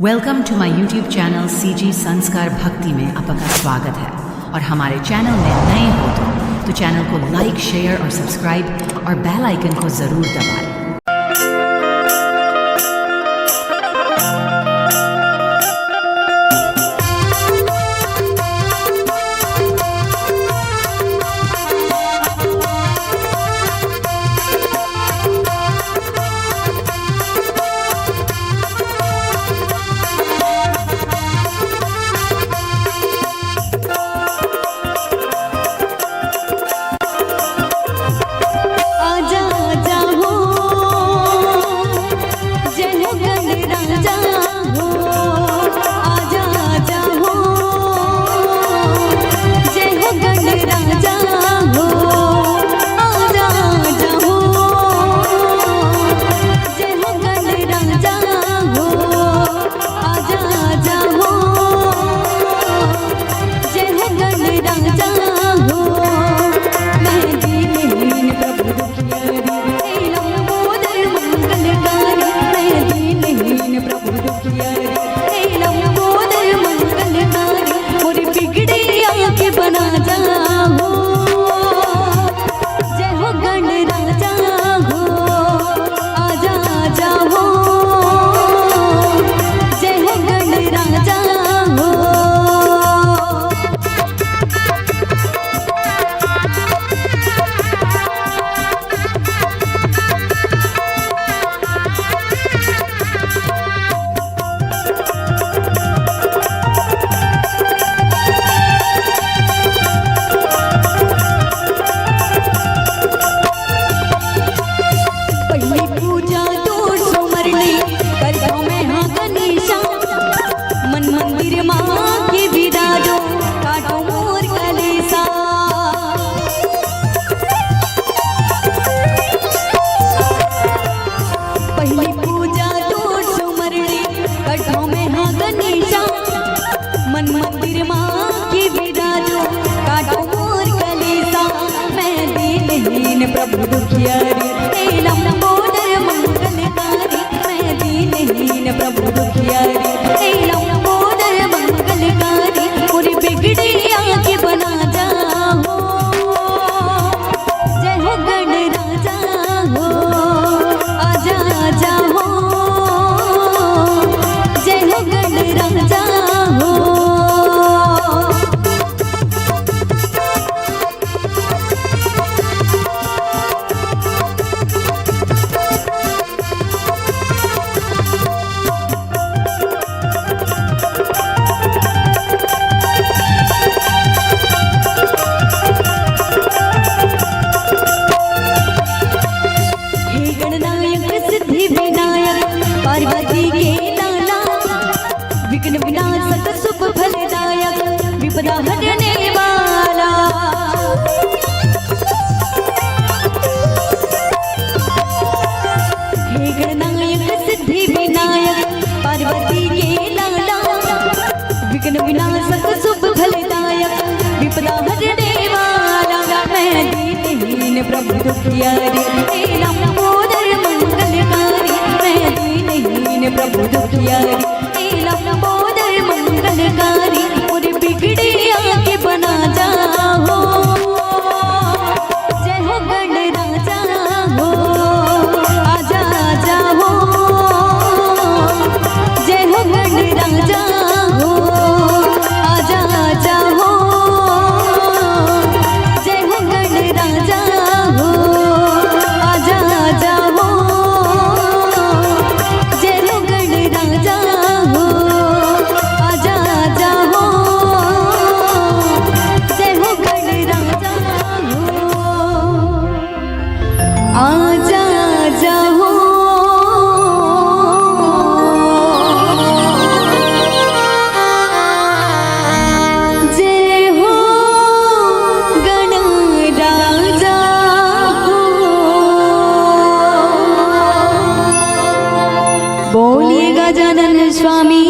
Welcome to my YouTube channel CG Sanskar Bhakti में आपका स्वागत है। और हमारे चैनल में नए हो तो चैनल को लाइक, शेयर और सब्सक्राइब और बेल आइकन को ज़रूर दबाएं। प्रभु दुखियारी हे लंबोदर मंगलकारी, मैं दीनहीन प्रभु दुखियारी हे लंबोदर मंगलकारी, पूरी बिगड़ी आके बना जाओ। जय हो गण राजा हो, आजा आजा हो, जय हो गण राजा हो। पार्वती के लाला विघ्न विनाशक शुभ फलदायक विपदा हरने वाला, हे गणनायक सिद्धि विनायक पार्वती के लाला विघ्न विनाशक शुभ फलदायक विपदा हरने वाला, मैं दीनहीन प्रभु दुखियारी हे लंबोदर मंगलकारी, मैं दीनहीन प्रभु दुखियारी हे लंबोदर मंगलकारी, पूरी बिगड़ी आके बना जाओ। जय हो गण राजा हो, आजा आजा हो, जय हो गण राजा हो, आजा आजा हो, जय हो गण राजा हो, आजा आजा हो, जय हो गण राजा हो, आजा आजा हो, जय हो गण राजा हो, आजा आजा हो। जय हो गण राजा हो, बोलिए गजानन स्वामी